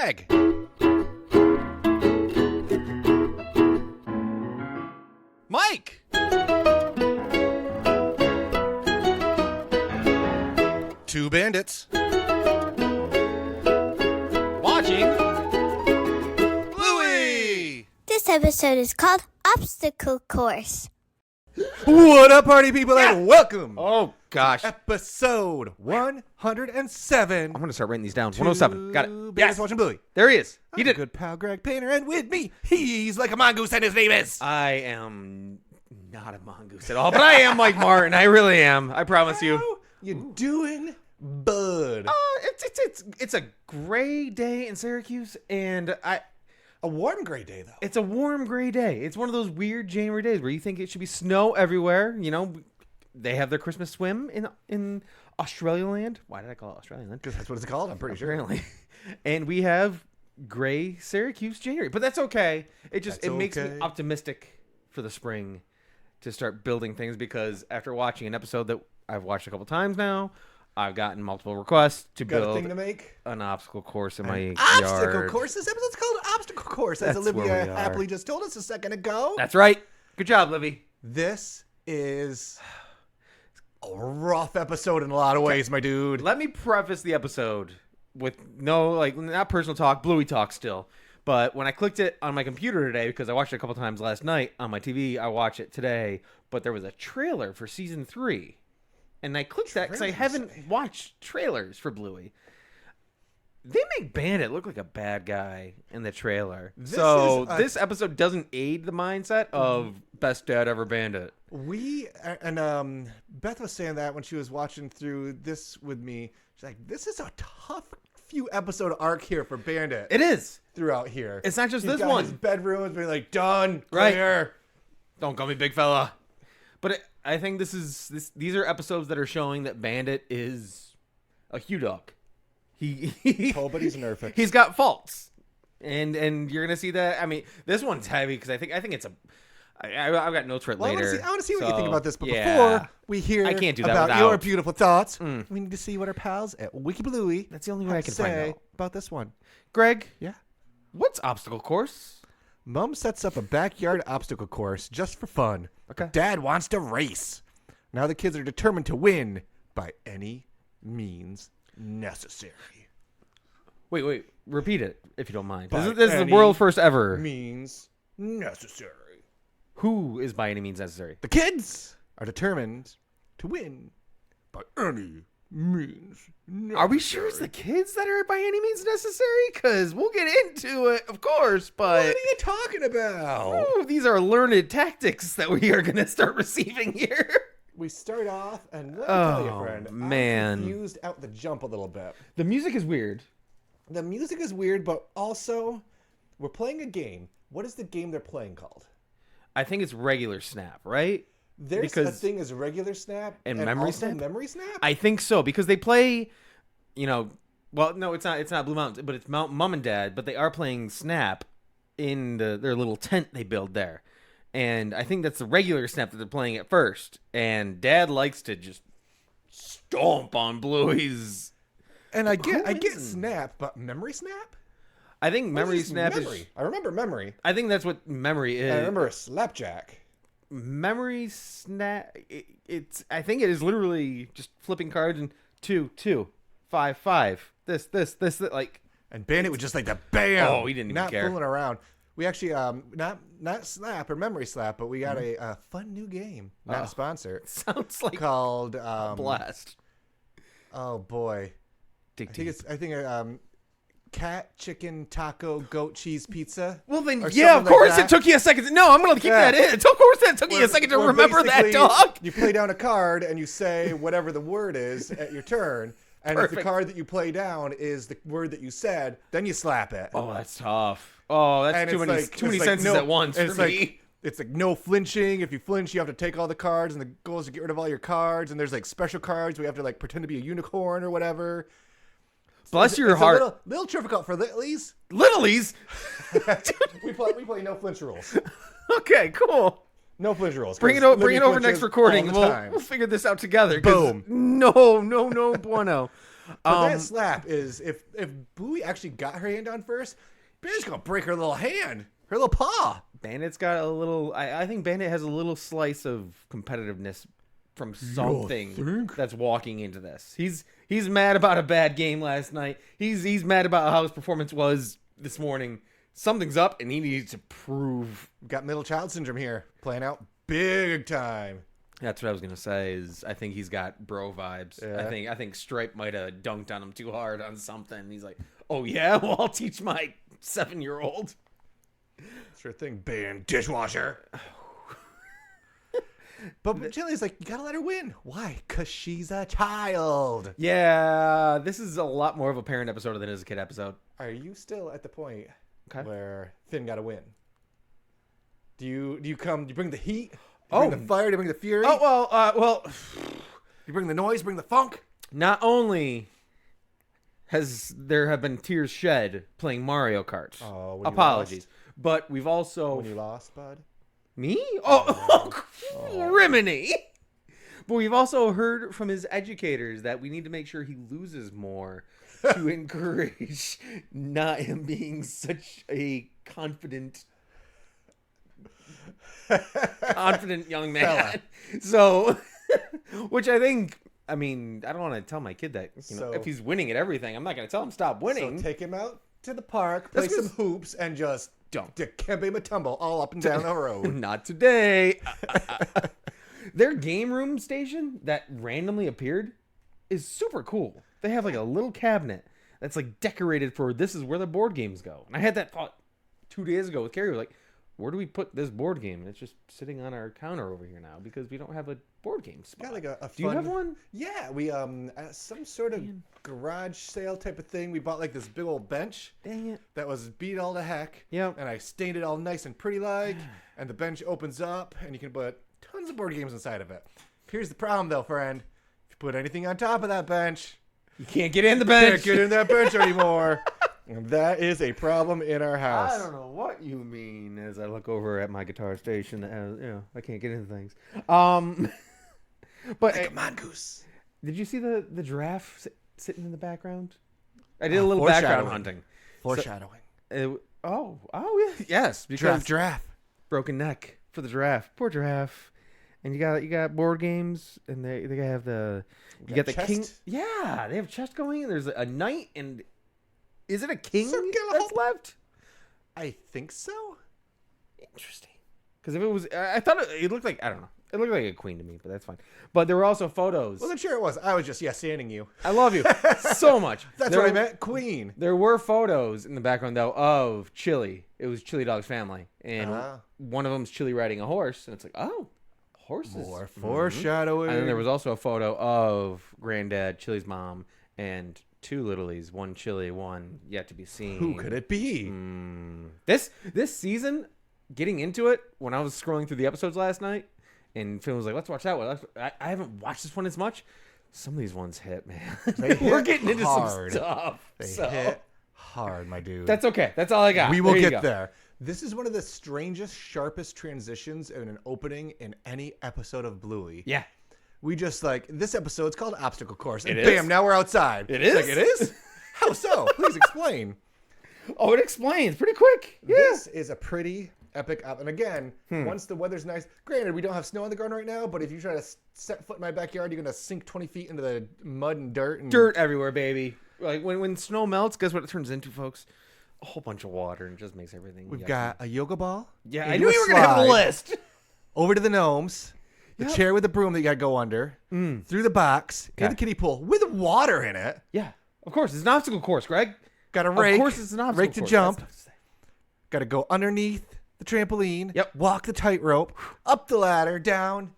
Greg. Mike. Two bandits. Watching Bluey. This episode is called Obstacle Course. What up, party people, and welcome. Oh, gosh. Episode 107. I'm going to start writing these down. 107. Got it. Bandits Yes. watching Bluey. There he is. He I'm did. good pal Greg Painter, and with me, he's like a mongoose, and his name is... I am not a mongoose at all, but I am Mike Martin. I really am. I promise you. How you doing, bud? It's a gray day in Syracuse, and A warm gray day, though. it's a warm gray day. It's one of those weird January days where you think it should be snow everywhere. You know, they have their Christmas swim in Australia land. Why did I call it Australia land? Because that's what it's called, I'm pretty sure. Apparently. And we have gray Syracuse January, but that's okay. It makes me optimistic for the spring to start building things, because after watching an episode that I've watched a couple times now, I've gotten multiple requests to Got a build thing to make? an obstacle course in my yard. Obstacle course. This episode's called Obstacle Course, as That's where Olivia we are. happily just told us a second ago. That's right. Good job, Livy. This is a rough episode in a lot of ways, my dude. Let me preface the episode with not personal talk, Bluey talk still. But when I clicked it on my computer today, because I watched it a couple times last night on my TV, I watched it today, but there was a trailer for season 3. And I clicked that because I haven't watched trailers for Bluey. They make Bandit look like a bad guy in the trailer. This episode doesn't aid the mindset of best dad ever Bandit. Beth was saying that when she was watching through this with me. She's like, this is a tough few episode arc here for Bandit. It is. Throughout here. It's not just He's this got one. His bedroom being like, done, Right. clear. Don't call me big fella. But I think these are episodes that are showing that Bandit is a Hugh dog. Oh, but he's nerfed. He's got faults, and you're gonna see that. I mean, this one's heavy because I think it's a. I've got notes for it later. I want to see what you think about this, but yeah. before we hear I can't do that about without. your beautiful thoughts, we need to see what our pals at Wiki Bluey That's the only way I can say find out. about this one. Greg, Yeah. what's obstacle course? Mom sets up a backyard obstacle course just for fun. Okay. Dad wants to race. Now the kids are determined to win by any means necessary. Wait, repeat it if you don't mind. By This is the any world first ever. Means necessary. Who is by any means necessary? The kids are determined to win by any means necessary. Are we sure it's the kids that are by any means necessary? Because we'll get into it, of course, but... What are you talking about? Ooh, these are learned tactics that we are going to start receiving here. We start off, and let me tell you, Oh, friend, man. I'm confused out the jump a little bit. The music is weird. The music is weird, but also, we're playing a game. What is the game they're playing called? I think it's regular Snap, right? There's a thing as regular Snap and Memory also Snap? Memory Snap? I think so, because they play, well, no, it's not Blue Mountain, but it's Mom and Dad, but they are playing Snap in their little tent they build there. And I think that's the regular Snap that they're playing at first. And Dad likes to just stomp on Bluey's. And I get Snap, but Memory Snap? I think Memory Snap memory. is. I remember Memory. I think that's what Memory is. I remember a Slapjack. Memory Snap. It's. I think it is literally just flipping cards and 2, 2, 5, 5. This. Like. And Bandit was just like the bam. Oh, he didn't even not care. fooling around. We actually not Snap or Memory Slap, but we got a fun new game, not a sponsor, Sounds like called blast. Oh boy, I think cat, chicken, taco, goat, cheese, pizza. Well then, or yeah, of something course like it took you a second. No, I'm gonna keep that in. Of course that took you a second to Where remember that, basically dog. You play down a card and you say whatever the word is at your turn. And if the Perfect. card that you play down is the word that you said, then you slap it. Oh, that's tough. Oh, that's And too it's many like sentences no- at once and for it's me. like it's like no flinching. If you flinch, you have to take all the cards, and the goal is to get rid of all your cards. And there's like special cards where you have to like pretend to be a unicorn or whatever. Bless your It's heart. a little difficult for littlies. Littlies. We play no flinch rules. Okay, cool. No flinch rules. Bring it 'cause over Libby next flinches recording. all the We'll time. figure this out together. 'Cause Boom. No bueno. But that slap is if Bluey actually got her hand on first, Bandit's gonna break her little hand, her little paw. Bandit's got a little. I think Bandit has a little slice of competitiveness from something that's walking into this. He's mad about a bad game last night. He's mad about how his performance was this morning. Something's up, and he needs to prove. Got middle child syndrome here, playing out big time. That's what I was gonna say. Is I think he's got bro vibes. Yeah. I think Stripe might have dunked on him too hard on something. He's like, oh yeah, well I'll teach my 7-year-old. Sure thing, band dishwasher. But Chili's like, you gotta let her win. Why? Because she's a child. Yeah, this is a lot more of a parent episode than it is a kid episode. Are you still at the point where Finn gotta win? Do you bring the heat? Do you bring the fire? Do you bring the fury? Oh, well. You bring the noise, bring the funk? Not only there have been tears shed playing Mario Kart. Oh, when you apologies. lost? But we've also... When you lost, bud? Me? Oh, Rimini! But we've also heard from his educators that we need to make sure he loses more to encourage not him being such a confident young man. So, which I think, I mean, I don't want to tell my kid that, if he's winning at everything, I'm not going to tell him stop winning. So take him out to the park, play some hoops, and just Dikembe Mutombo all up and down the road. Not today. Their game room station that randomly appeared is super cool. They have like a little cabinet that's like decorated for this is where the board games go. And I had that thought 2 days ago with Carrie. Like, where do we put this board game? And it's just sitting on our counter over here now because we don't have a board game spot. Got like a fun... Do you have one? Yeah, we some sort of garage sale type of thing. We bought like this big old bench. Dang it. That was beat all to heck. Yep. And I stained it all nice and pretty like. And the bench opens up and you can put tons of board games inside of it. Here's the problem though, friend. If you put anything on top of that bench, you can't get in the bench. Can't get in that bench anymore. And that is a problem in our house. I don't know what you mean as I look over at my guitar station that has, I can't get into things. But like a mongoose. Did you see the giraffe sitting in the background? I did a little background hunting. Foreshadowing. Yes. Because giraffe. Broken neck for the giraffe. Poor giraffe. And you got board games, and they have the the chest? king. Yeah, they have chest going. And there's a knight, and is it a king that's left? I think so. Interesting. Because if it was, I thought it looked like, I don't know. It looked like a queen to me, but that's fine. But there were also photos. Well, then sure it was. I was just standing you. I love you so much. That's what I meant. Queen. There were photos in the background, though, of Chili. It was Chili Dog's family. And one of them's Chili riding a horse. And it's like, oh, horses. More foreshadowing. And then there was also a photo of Granddad, Chili's mom, and 2 littlies. One Chili, one yet to be seen. Who could it be? This season, getting into it, when I was scrolling through the episodes last night, and Finn was like, let's watch that one. I haven't watched this one as much. Some of these ones hit, man. We're getting into some stuff. They hit hard, my dude. That's okay. That's all I got. We will get there. This is one of the strangest, sharpest transitions in an opening in any episode of Bluey. Yeah. We just this episode, it's called Obstacle Course. And it bam, is? now we're outside. It is? Like, it is? How so? Please explain. Oh, it explains pretty quick. Yeah. This is a pretty epic up. And again, once the weather's nice, granted, we don't have snow on the ground right now, but if you try to set foot in my backyard, you're going to sink 20 feet into the mud and dirt. And dirt everywhere, baby. Like when snow melts, guess what it turns into, folks? A whole bunch of water and just makes everything. We've got a yoga ball. Yeah, I knew you were going to have a list. Over to the gnomes. The chair with the broom that you got to go under. Through the box. In the kiddie pool with water in it. Yeah, of course. It's an obstacle course, Greg. Got a rake. Of course it's an obstacle rake to course. jump. Got to go underneath the trampoline. Yep. Walk the tightrope. Up the ladder. Down.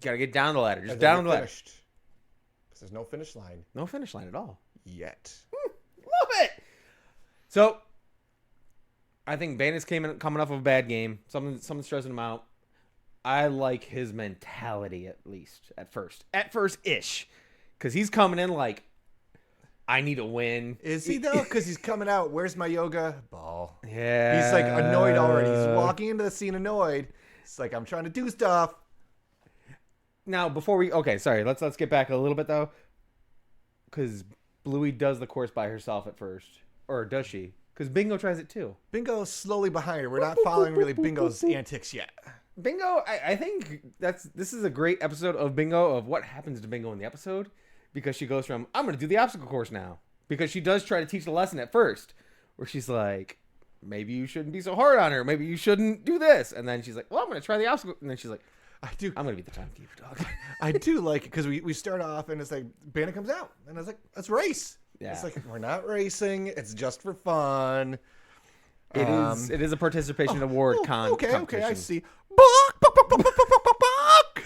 Got to get down the ladder. Just down the ladder. Because there's no finish line. No finish line at all. Yet. Love it. So, I think Bandit's coming off of a bad game. Something stressing him out. I like his mentality, at least, at first. At first-ish. Because he's coming in like, I need a win. Is he, though? Because he's coming out, where's my yoga ball? Yeah. He's, annoyed already. He's walking into the scene annoyed. It's like, I'm trying to do stuff. Now, before we... Okay, sorry. Let's get back a little bit, though. Because Bluey does the course by herself at first. Or does she? Because Bingo tries it too. Bingo's slowly behind her. We're not following really Bingo's antics yet. Bingo, I think this is a great episode of Bingo, of what happens to Bingo in the episode, because she goes from, I'm going to do the obstacle course now. Because she does try to teach the lesson at first, where she's like, maybe you shouldn't be so hard on her. Maybe you shouldn't do this. And then she's like, well, I'm going to try the obstacle. And then she's like, I'm going to be the timekeeper, dog. I do like it because we start off and it's like, Bandit comes out. And I was like, let's race. Yeah. It's like, we're not racing. It's just for fun. It is a participation award competition. Okay, I see. Buck, buck, buck, buck, buck, buck, buck, buck.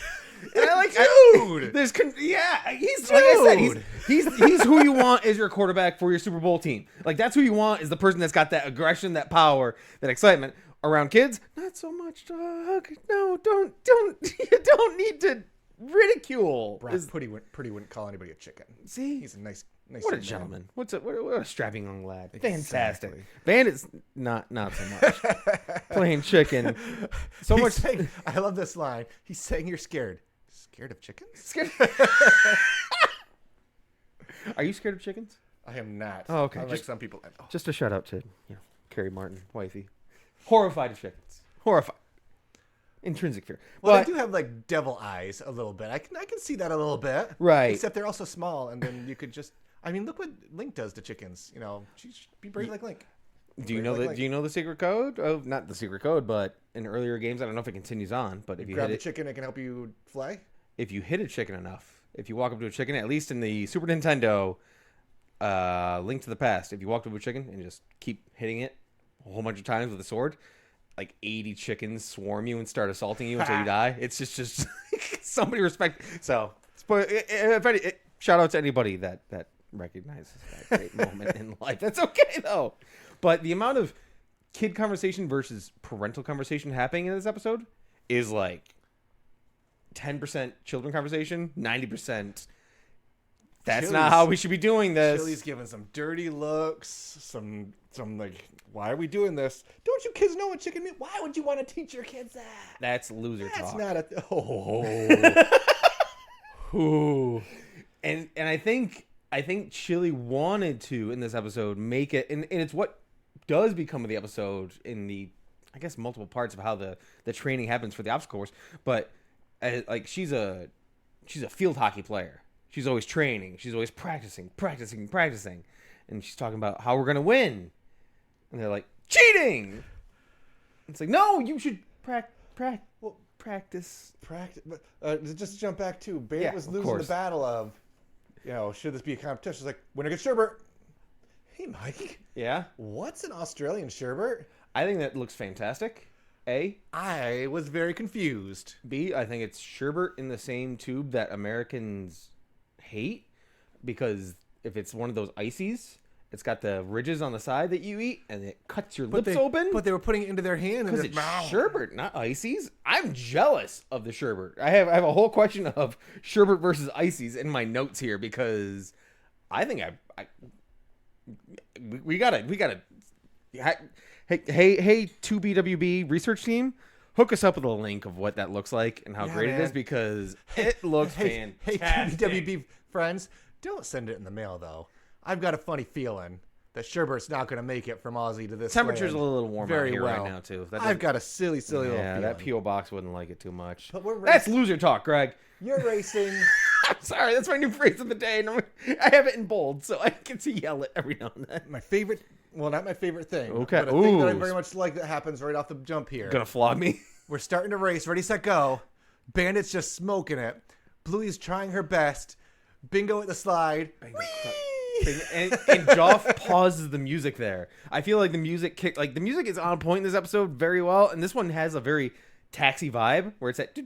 And I like, dude. He's like I said, he's who you want as your quarterback for your Super Bowl team. Like that's who you want, is the person that's got that aggression, that power, that excitement. Around kids, not so much, dog. No, don't. You don't need to ridicule. Brock Purdy wouldn't call anybody a chicken. See, he's a nice. What a gentleman. What a strapping young lad. Fantastic. Exactly. Bandit's not so much. Playing chicken. I love this line. He's saying you're scared. Scared of chickens? Scared. Are you scared of chickens? I am not. Oh, okay. Like some people. Just a shout out to Carrie Martin, wifey. Horrified of chickens. Horrified. Intrinsic fear. Well, they do have like devil eyes a little bit. I can see that a little bit. Right. Except they're also small, and then you could just. I mean, look what Link does to chickens. You know, be brave like Link. Do you know the secret code? Oh, not the secret code, but in earlier games, I don't know if it continues on. But if you grab the chicken, it can help you fly. If you hit a chicken enough, if you walk up to a chicken, at least in the Super Nintendo, Link to the Past, if you walk up to a chicken and just keep hitting it a whole bunch of times with a sword, like 80 chickens swarm you and start assaulting you until you die. It's just somebody respect. So, shout out to anybody that recognizes that great moment in life. That's okay though. But the amount of kid conversation versus parental conversation happening in this episode is like 10% children conversation, 90%. That's not how we should be doing this. Chili's giving some dirty looks, some like, why are we doing this? Don't you kids know what chicken meat? Why would you want to teach your kids that? That's loser talk. That's not Ooh. And I think Chili wanted to, in this episode, make it, and it's what does become of the episode in the, I guess, multiple parts of how the training happens for the obstacle course. But like she's a field hockey player. She's always training. She's always practicing. And she's talking about how we're going to win. And they're like, cheating! It's like, no, you should practice. Practice. But just to jump back to, Bandit was losing the battle of, should this be a competition? It's like, winner gets sherbet. Hey, Mike. Yeah? What's an Australian sherbet? I think that looks fantastic. A. I was very confused. B. I think it's sherbet in the same tube that Americans hate, because if it's one of those ices, it's got the ridges on the side that you eat, and it cuts your lips open. But they were putting it into their hand. Because it's sherbet, not ices. I'm jealous of the sherbet. I have a whole question of sherbet versus ices in my notes here, because I think we gotta. Hey, 2BWB research team, hook us up with a link of what that looks like and how great it is, because it looks fantastic. Hey, 2BWB friends, don't send it in the mail, though. I've got a funny feeling that sherbet's not going to make it from Aussie to this Temperature's land a little warm out here right now, too. I've got a silly little feeling. Yeah, that P.O. box wouldn't like it too much. But that's loser talk, Greg. You're racing. I'm sorry, that's my new phrase of the day. And I have it in bold, so I get to yell it every now and then. My favorite, well, not my favorite thing. Okay. But a thing that I very much like that happens right off the jump here. Gonna flog me? We're starting to race. Ready, set, go. Bandit's just smoking it. Bluey's trying her best. Bingo at the slide. And Joff pauses the music there. I feel like the music the music is on point in this episode very well, and this one has a very Taxi vibe where it's at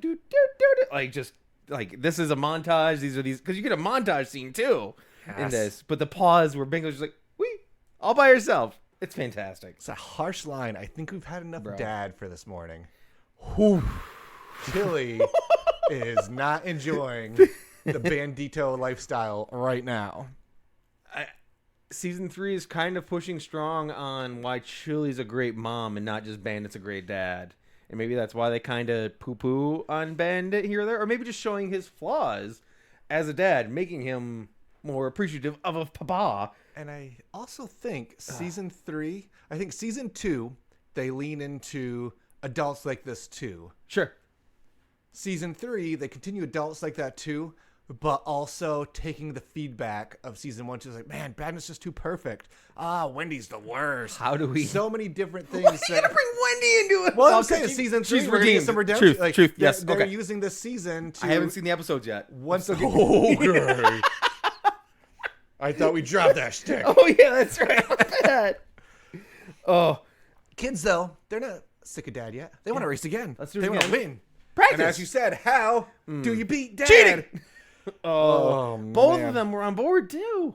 like just like this is a montage. These are because you get a montage scene too in this, but the pause where Bingo's just like wee all by herself. It's fantastic. It's a harsh line. I think we've had enough dad for this morning. Whew. Chili is not enjoying the Bandito lifestyle right now. Season 3 is kind of pushing strong on why Chili's a great mom and not just Bandit's a great dad. And maybe that's why they kind of poo-poo on Bandit here or there. Or maybe just showing his flaws as a dad, making him more appreciative of a papa. And I also think season 3, I think season 2, they lean into adults like this too. Sure. Season 3, they continue adults like that too, but also taking the feedback of season 1 to like, man, Bandit's just too perfect. Wendy's the worst. How do we? So many different things. Why you gotta bring Wendy into it? Well, I'm saying season 3, she's we're gonna get redeemed. some redemption. Truth. Yes. They're Okay. using this season to. I haven't seen the episodes yet. Once okay. I thought we dropped that stick. Oh yeah, that's right. Bad. Oh, Kids though, they're not sick of dad yet. They want to race again. Let's do it They want to again. win. Practice. And as you said, how do you beat dad? Cheating. Oh, both man. of them were on board too.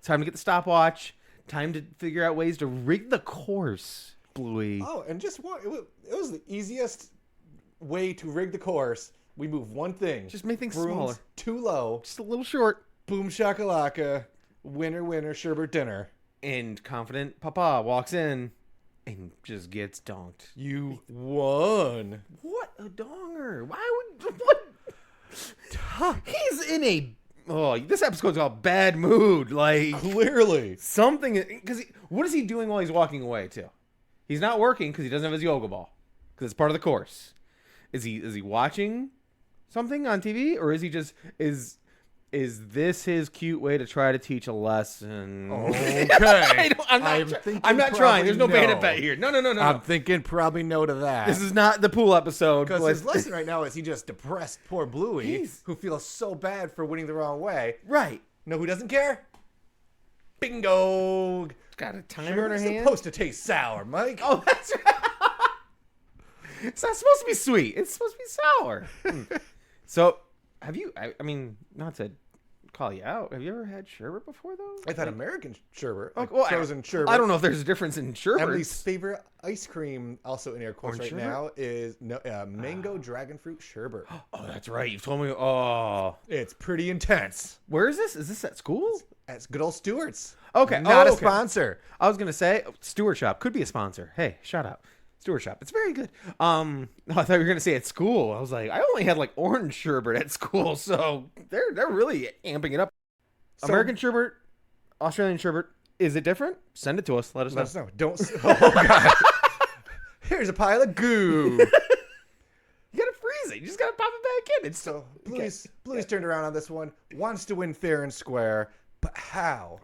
Time to get the stopwatch. Time to figure out ways to rig the course, Bluey. Oh, and just one. It was the easiest way to rig the course. We move one thing. Just make things Brooms smaller. Too low. Just a little short. Boom shakalaka. Winner, sherbet dinner. And confident Papa walks in and just gets donked. You won. What a donger. Why would... What? He's in a... Oh, this episode's called Bad Mood. Like... Clearly. Something... Because what is he doing while he's walking away, too? He's not working because he doesn't have his yoga ball. Because it's part of the course. Is he watching something on TV? Or is he just... Is this his cute way to try to teach a lesson? Okay. I'm not trying. There's no probably bandit bet here. No. I'm thinking probably no to that. This is not the pool episode. Because his lesson right now is he just depressed poor Bluey, who feels so bad for winning the wrong way. Right. Know who doesn't care? Bingo. Got a timer in her It's hand. supposed to taste sour, Mike. Oh, that's right. It's not supposed to be sweet. It's supposed to be sour. So, have you? I mean, not to call you out. Have you ever had sherbet before, though? I've had American sherbet, like well, frozen sherbet. I don't know if there's a difference in sherbet. Emily's favorite ice cream, also in air quotes Orange right sherbet? now, is mango dragon fruit sherbet. Oh, that's right. You've told me. Oh, It's pretty intense. where is this? Is this at school? It's good old Stewart's. Okay. Not a okay. sponsor. I was gonna say Stewart Shop could be a sponsor. Hey, shout out Stewart Shop. It's very good. I thought you were gonna say at school. I was like, I only had like orange sherbet at school, so they're really amping it up. So- American sherbet, Australian sherbet. Is it different? Send it to us. Let us Let us know. know. Don't. Oh, God. Here's a pile of goo. You gotta freeze it. You just gotta pop it back in. It's So Bluey's turned around on this one. Wants to win fair and square, but how?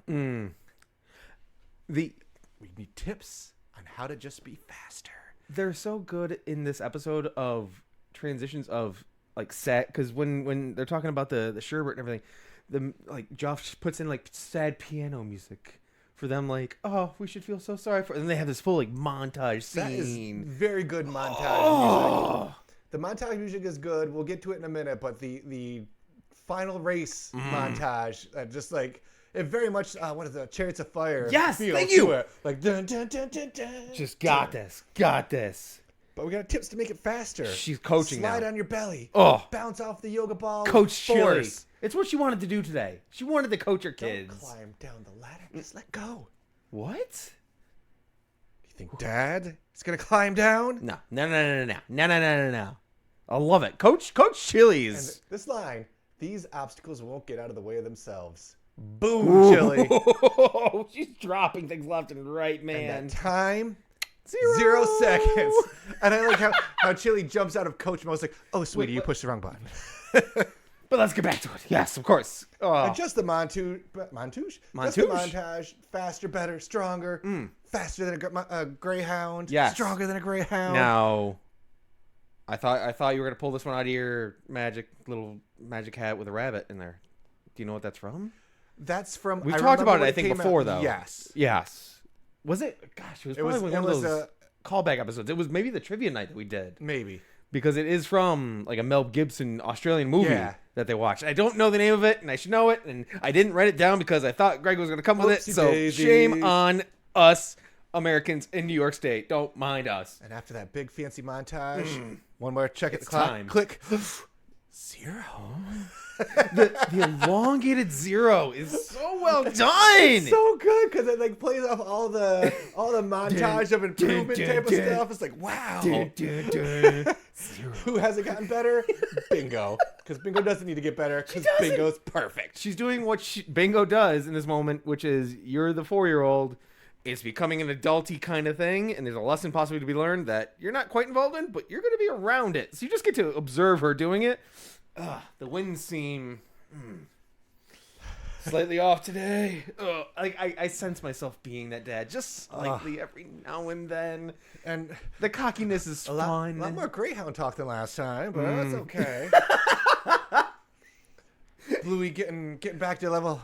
the We need tips on how to just be faster. they're so good in this episode of transitions of like sad because when they're talking about the sherbet and everything, the like Josh puts in like sad piano music for them, like, oh, we should feel so sorry for, and they have this full like montage That is scene. very good montage Oh. music. The montage music is good. We'll get to it in a minute, but the final race montage, just like it very much what is it, Chariots of Fire? Yes, feel thank to you. it. Like dun dun dun dun dun. Just got this. But we got tips to make it faster. She's coaching Slide now. on your belly. Oh. Bounce off the yoga ball. with Coach Chili. force. It's what she wanted to do today. She wanted to coach her Don't kids. climb down the ladder. Just let go. What? You think Dad is gonna climb down? No. I love it. Coach Chili's. And this line: these obstacles won't get out of the way of themselves. Boom, Chili. Oh, she's dropping things left and right, man. And that time, Zero 0 seconds. And I like how Chili jumps out of coach mode. It's like, oh, sweetie, you pushed the wrong button. But let's get back to it. Yes, of course. And just the montage? Just the Montage? montage. Faster, better, stronger. Faster than a greyhound. Yes. Stronger than a greyhound. Now, I thought you were gonna pull this one out of your little magic hat with a rabbit in there. Do you know what that's from? That's from. We've I talked remember about it, when I think, came before, out. though. Yes. Yes. Was it? Gosh, it was probably one of was those callback episodes. It was maybe the trivia night that we did. Maybe. Because it is from like a Mel Gibson Australian movie Yeah. that they watched. I don't know the name of it, and I should know it, and I didn't write it down because I thought Greg was going to come with it. Whoopsie So daisy. shame on us Americans in New York State. Don't mind us. And after that big fancy montage, one more check at the It's clock. time. Click. 0. The elongated zero is so well done. It's so good because it like plays off all the montage of improvement type of stuff. It's like, wow. Who hasn't gotten better? Bingo. Because Bingo doesn't need to get better because Bingo's perfect. She's doing what Bingo does in this moment, which is you're the 4-year-old. It's becoming an adulty kind of thing, and there's a lesson possibly to be learned that you're not quite involved in, but you're going to be around it. So you just get to observe her doing it. The winds seem slightly off today. I sense myself being that dad just slightly every now and then. And the cockiness is fun. A lot more Greyhound talk than last time, but that's okay. Bluey getting back to level.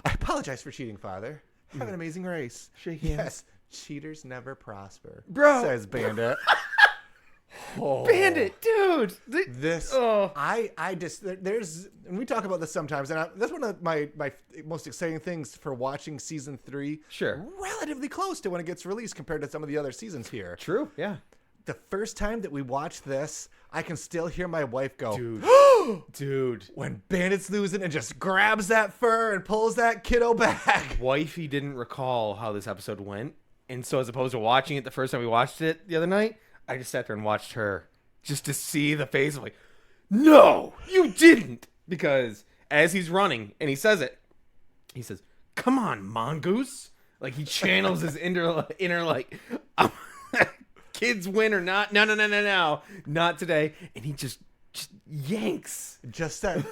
I apologize for cheating, Father. Have an amazing race. Shake hands. Yes, cheaters never prosper, bro. Says Bandit. Bandit, dude. I just there's, and we talk about this sometimes, and that's one of my most exciting things for watching season 3. Sure. Relatively close to when it gets released compared to some of the other seasons here. True. Yeah. The first time that we watched this, I can still hear my wife go, dude. When Bandit's losing and just grabs that fur and pulls that kiddo back. Wifey didn't recall how this episode went. And so as opposed to watching it the first time we watched it the other night, I just sat there and watched her just to see the face of like, no, you didn't. Because as he's running and he says it, he says, come on, mongoose. Like he channels his inner like, kids win or not. No. Not today. And he just yanks. Just that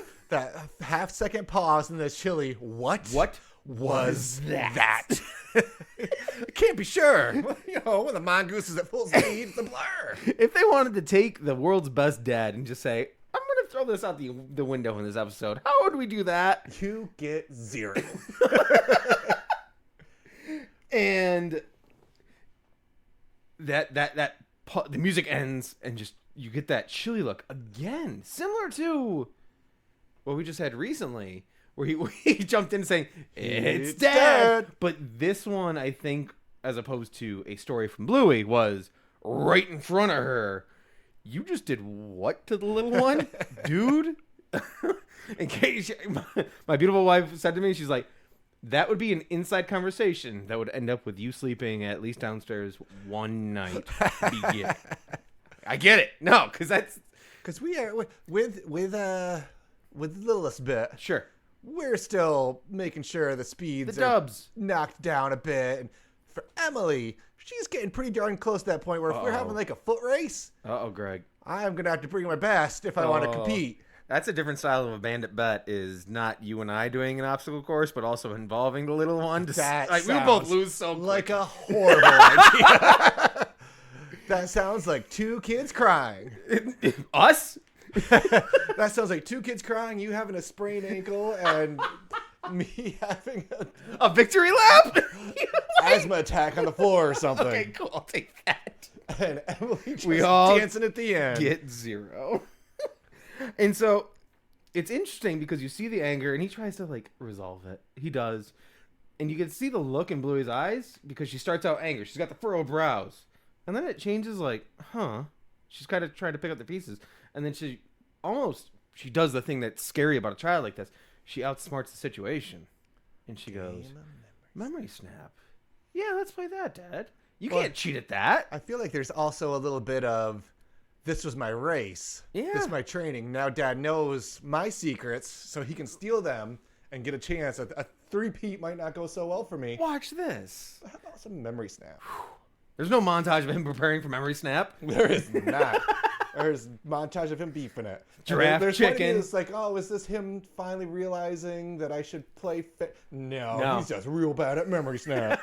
half-second pause in the chili. What was that? I can't be sure. When the mongoose is at full speed, it's a blur. If they wanted to take the world's best dad and just say, I'm going to throw this out the window in this episode, how would we do that? You get 0. And the music ends and just you get that chilly look again, similar to what we just had recently, where he jumped in saying it's dad. But this one, I think, as opposed to a story from Bluey, was right in front of her. You just did what to the little one, dude? In case my beautiful wife said to me, she's like, that would be an inside conversation that would end up with you sleeping at least downstairs one night. I get it. No, because we are with the littlest bit. Sure. We're still making sure the speeds are knocked down a bit. And for Emily, she's getting pretty darn close to that point where if we're having like a foot race, Greg, I'm gonna have to bring my best if I want to compete. That's a different style of a bandit bet. Is not you and I doing an obstacle course, but also involving the little one. We both lose so quick. Like a horrible idea. That sounds like 2 kids crying. Us? That sounds like 2 kids crying, you having a sprained ankle, and me having a victory lap? Asthma attack on the floor or something. Okay, cool. I'll take that. And Emily just all dancing at the end. Get 0. And so it's interesting because you see the anger and he tries to like resolve it. He does. And you can see the look in Bluey's eyes because she starts out angry. She's got the furrowed brows. And then it changes like, She's kind of trying to pick up the pieces. And then she does the thing that's scary about a child like this. She outsmarts the situation. And she goes, memory snap. Yeah, let's play that, Dad. You can't cheat at that. I feel like there's also a little bit of, this was my race. Yeah. This is my training. Now Dad knows my secrets, so he can steal them and get a chance. A 3-peat might not go so well for me. Watch this. How about some memory snap? There's no montage of him preparing for memory snap. There is not. There's montage of him beefing it. Giraffe chicken. It's like, is this him finally realizing that I should play fit? No, he's just real bad at memory snap.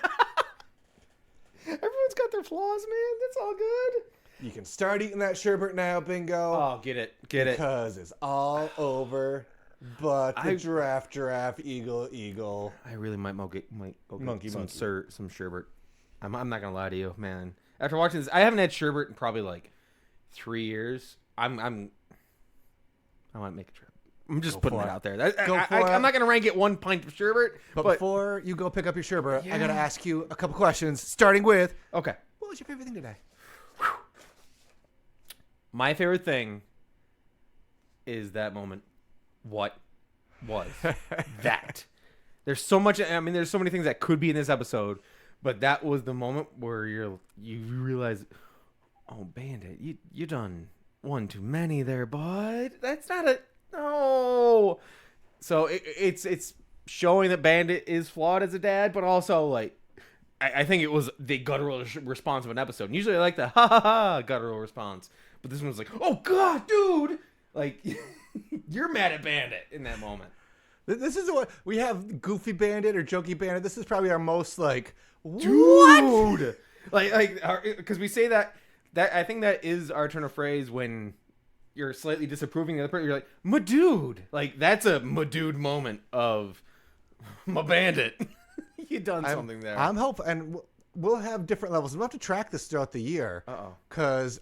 Everyone's got their flaws, man. That's all good. You can start eating that sherbet now, Bingo. Oh, get it. Because it's all over. But the giraffe, eagle. I really might go get monkey. some sherbet. I'm not gonna lie to you, man. After watching this, I haven't had sherbet in probably like 3 years. I might make a trip. I'm just putting it out there. I'm not gonna rank it 1 pint of sherbet. But before you go pick up your sherbet, I gotta ask you a couple questions. Starting with, okay, what was your favorite thing today? My favorite thing is that moment what was that? There's so much. I mean, there's so many things that could be in this episode, but that was the moment where you realize, oh, Bandit, you done one too many there, bud. That's not a no. So it's showing that Bandit is flawed as a dad, but also like I think it was the guttural response of an episode. And usually I like the ha ha ha guttural response, but this one was like, oh god, dude, like you're mad at Bandit in that moment. This is what we have: Goofy Bandit or Jokey Bandit. This is probably our most like, dude, like because we say that I think that is our turn of phrase when you're slightly disapproving of the person. You're like, my dude, like that's a my dude moment of my Bandit. You done something there. I'm hoping, and we'll have different levels. We'll have to track this throughout the year. Because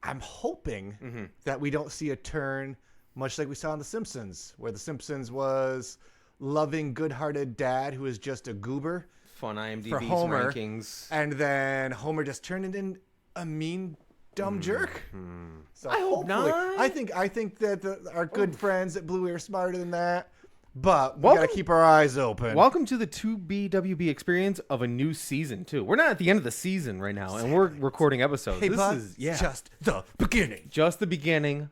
I'm hoping that we don't see a turn much like we saw in The Simpsons, where The Simpsons was loving, good-hearted dad who was just a goober. Fun IMDb for Homer, rankings. And then Homer just turned into a mean, dumb jerk. So I hope not. I think that our good friends at Bluey are smarter than that. But we gotta keep our eyes open. Welcome to the 2BWB experience of a new season, too. We're not at the end of the season right now, and we're recording episodes. Hey, this bud, is just the beginning. Just the beginning.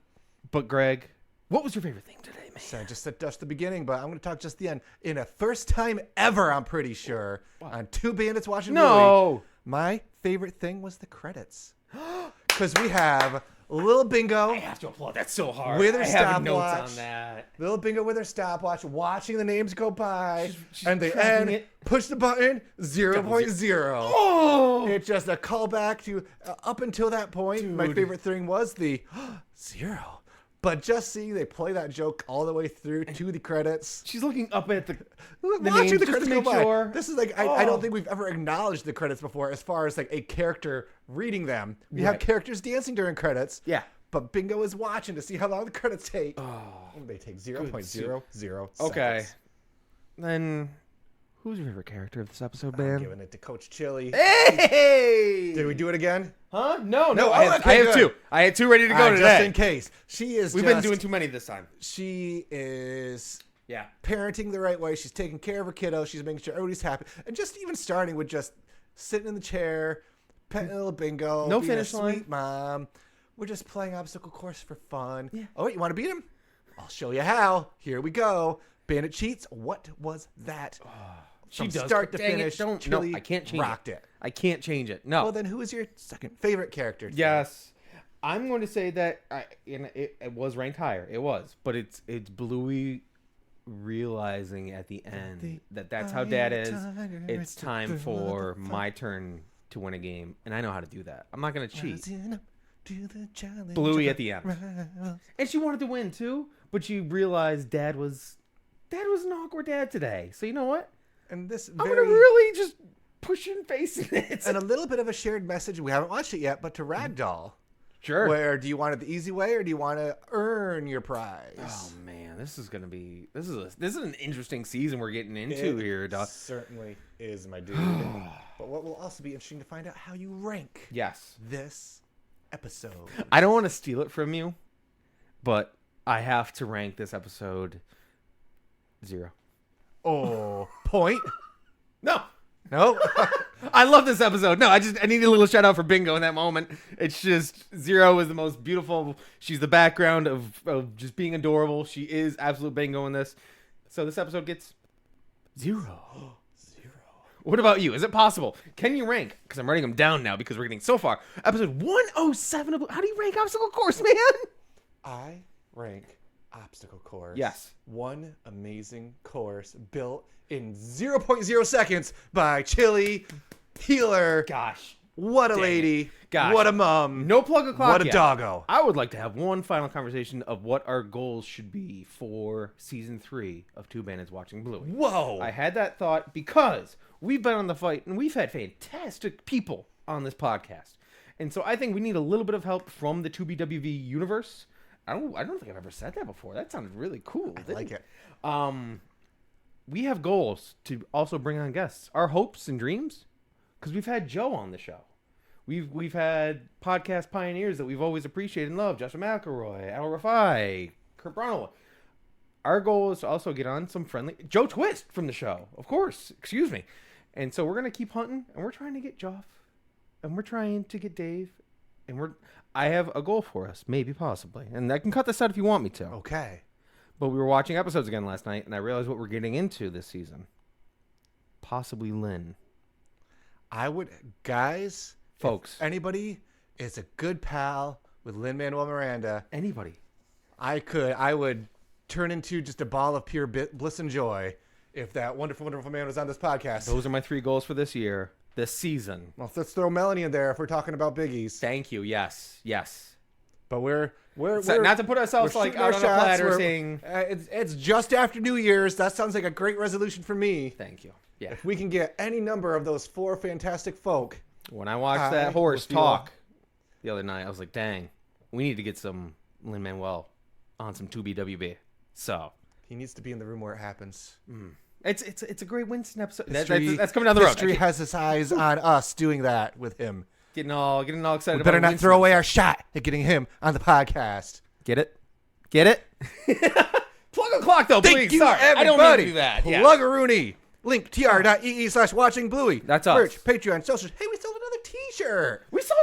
But, Greg, what was your favorite thing today, man? So I just said just the beginning, but I'm going to talk just the end. In a first time ever, I'm pretty sure, on Two Bandits Watching Bluey, my favorite thing was the credits. Because we have Little Bingo. I have to applaud. That's so hard. With her I have stopwatch. notes on that. Little Bingo with her stopwatch, watching the names go by. She's and the tracking end, it. push the button, 0.0. Oh! It's just a callback to up until that point. Dude. My favorite thing was the 0. But just seeing they play that joke all the way through to the credits. She's looking up at the Watching names the just credits to go make by. sure. This is like I don't think we've ever acknowledged the credits before, as far as like a character reading them. We have characters dancing during credits. Yeah. But Bingo is watching to see how long the credits take. Oh, they take 0.00 seconds. Okay. Then, who's your favorite character of this episode, Ben? I'm giving it to Coach Chili. Hey! Did we do it again? Huh? No. No, I have good. two. I had two ready to go today. Just in case. We've been doing too many this time. She is Yeah. parenting the right way. She's taking care of her kiddo. She's making sure everybody's happy. And just even starting with just sitting in the chair, petting little Bingo. No being finish a line. sweet mom. We're just playing obstacle course for fun. Yeah. Oh, wait, you want to beat him? I'll show you how. Here we go. Bandit cheats. What was that? From start to finish, Chili I can't change rocked it. I can't change it. No. Well, then who is your second favorite character? Yes. I'm going to say that it was ranked higher. It was. But it's Bluey realizing at the end that that's how Dad is. It's time for my turn to win a game. And I know how to do that. I'm not going to cheat. Bluey at the end. And she wanted to win too. But she realized Dad was an awkward dad today. So you know what? And this I'm going to really just push your face in it. And a little bit of a shared message. We haven't watched it yet, but to Ragdoll. Sure. Where do you want it the easy way, or do you want to earn your prize? Oh man, this is an interesting season we're getting into here, dog. Certainly is, my dude. But what will also be interesting to find out how you rank Yes. this episode. I don't want to steal it from you, but I have to rank this episode 0. Oh, point? No. No. I love this episode. No, I need a little shout out for Bingo in that moment. It's just 0 is the most beautiful. She's the background of just being adorable. She is absolute Bingo in this. So this episode gets 0. 0. What about you? Is it possible? Can you rank? Because I'm writing them down now because we're getting so far. Episode 107 of... How do you rank Obstacle Course, man? I rank Obstacle Course. Yes. One amazing course built in 0.0 seconds by Chili Healer. Gosh. What a lady. Gosh. What a mom. No plug a clock What a yet. doggo. I would like to have one final conversation of what our goals should be for season 3 of Two Bandits Watching Bluey. Whoa. I had that thought because we've been on the fight and we've had fantastic people on this podcast. And so I think we need a little bit of help from the 2BWV universe. I don't think I've ever said that before. That sounded really cool. I like it. We have goals to also bring on guests. Our hopes and dreams, because we've had Joe on the show. We've had podcast pioneers that we've always appreciated and loved. Joshua McElroy, Al Rafai, Kurt Brunel. our goal is to also get on some friendly Joe Twist from the show, of course. Excuse me. And so we're gonna keep hunting, and we're trying to get Joff, and we're trying to get Dave, and I have a goal for us, maybe, possibly, and I can cut this out if you want me to. Okay. But we were watching episodes again last night, and I realized what we're getting into this season. Possibly Lynn. Guys, folks, if anybody is a good pal with Lin-Manuel Miranda. Anybody. I would turn into just a ball of pure bliss and joy if that wonderful, wonderful man was on this podcast. Those are my 3 goals for this year, this season. Well, let's throw Melanie in there if we're talking about biggies. Thank you. Yes. But we're not to put ourselves like out on a platter saying it's just after New Year's. That sounds like a great resolution for me. Thank you. Yeah. If we can get any number of those 4 fantastic folk. When I watched that horse talk the other night, I was like, dang, we need to get some Lin-Manuel on some 2BWB. So he needs to be in the room where it happens. It's a great Winston episode. That's coming down the road. History has its eyes on us doing that with him. Getting all excited. We better not throw away our shot at getting him on the podcast. Get it? Plug a clock though, Thank please. you, Sorry, everybody. I don't mean to do that. Yeah. Plug-a-rooney. Link tr.ee/watching Bluey. That's us. Merch, Patreon, socials. Hey, we sold another T-shirt. We sold.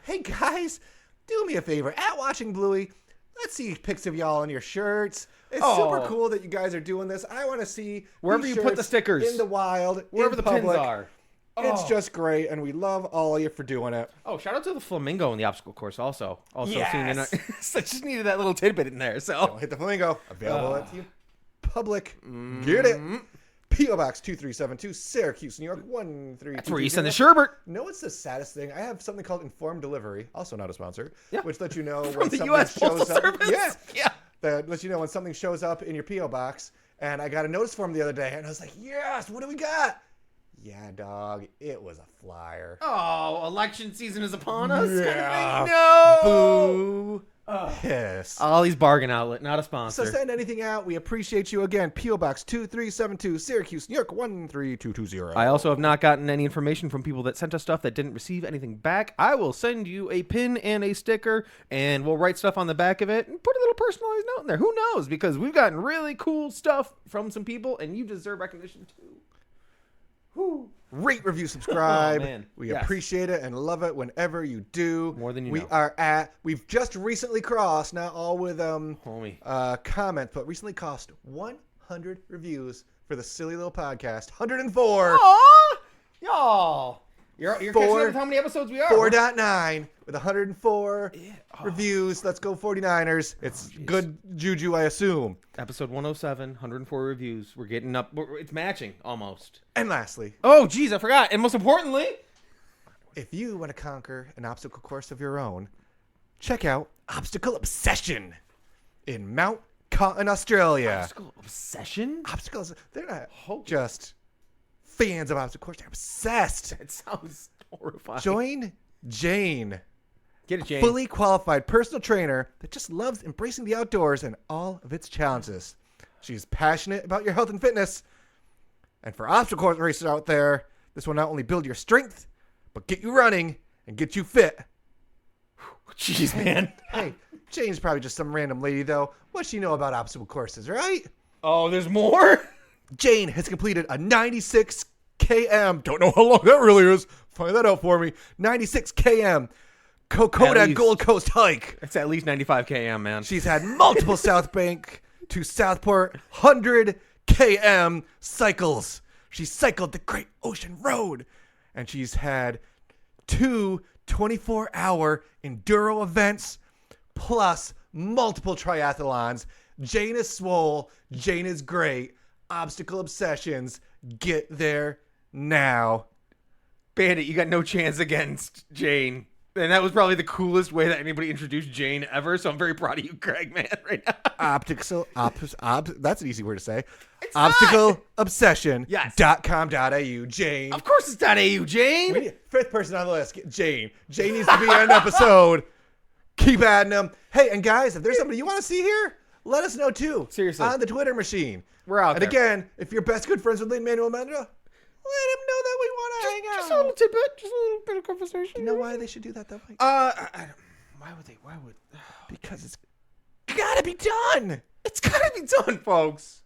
Hey guys, do me a favor. At Watching Bluey, let's see pics of y'all on your shirts. It's super cool that you guys are doing this. I want to see wherever you put the stickers in the wild, wherever the public. pins are. It's just great, and we love all of you for doing it. Oh, shout out to the flamingo in the obstacle course also. Yes. Seen in I just needed that little tidbit in there. So don't hit the flamingo. Available at the public. Get it. P.O. Box 2372, Syracuse, New York 13220. That's where you send the sherbet. No, it's the saddest thing. I have something called Informed Delivery, also not a sponsor, yeah. which lets you know from when the something US shows Postal up. Service? Yeah. That lets you know when something shows up in your P.O. Box. And I got a notice form the other day, and I was like, yes, what do we got? Yeah, dog, it was a flyer. Oh, election season is upon us? Yeah. No! Boo. Yes. Ollie's Bargain Outlet, not a sponsor. So send anything out. We appreciate you again. P.O. Box 2372, Syracuse, New York 13220. I also have not gotten any information from people that sent us stuff that didn't receive anything back. I will send you a pin and a sticker, and we'll write stuff on the back of it and put a little personalized note in there. Who knows? Because we've gotten really cool stuff from some people, and you deserve recognition too. Whew. Rate, review, subscribe. Oh, man. We Yes. appreciate it and love it whenever you do. More than you know. We've just recently crossed, not all with comments, but recently crossed 100 reviews for the silly little podcast. 104. Aww! Y'all. You're catching up with how many episodes we are. 4.9 with 104 reviews. Let's go 49ers. It's good juju, I assume. Episode 107, 104 reviews. We're getting up. It's matching almost. And lastly, oh, geez, I forgot. And most importantly, if you want to conquer an obstacle course of your own, check out Obstacle Obsession in Mount Cotton, Australia. Obstacle Obsession? Obstacles, they're not just fans of obstacle course. They're obsessed. It sounds horrifying. Join Jane. Get it, Jane. Fully qualified personal trainer that just loves embracing the outdoors and all of its challenges. She's passionate about your health and fitness. And for obstacle course racers out there, this will not only build your strength, but get you running and get you fit. Jeez, man. Hey, Jane's probably just some random lady, though. What's she know about obstacle courses, right? Oh, there's more? Jane has completed a 96 km. Don't know how long that really is. Find that out for me. 96 km Kokoda Gold Coast hike. It's at least 95 km, man. She's had multiple South Bank to Southport 100 km cycles. She cycled the Great Ocean Road. And she's had 2 24-hour enduro events plus multiple triathlons. Jane is swole. Jane is great. Obstacle Obsessions. Get there now. Bandit, you got no chance against Jane. And that was probably the coolest way that anybody introduced Jane ever. So I'm very proud of you, Greg, man, right now. That's an easy word to say. Obstacleobsession.com.au. Jane. Of course it's .au, Jane. We need fifth person on the list. Jane. Jane needs to be on an episode. Keep adding them. Hey, and guys, if there's somebody you want to see here, let us know too. Seriously. On the Twitter machine. We're out and there. again, if you're best good friends with Lin-Manuel Miranda, let him know that we want to hang out. Just a little tidbit. Just a little bit of conversation. You know why they should do that though, Mike? Why would they? Because it's gotta be done. It's gotta be done, folks.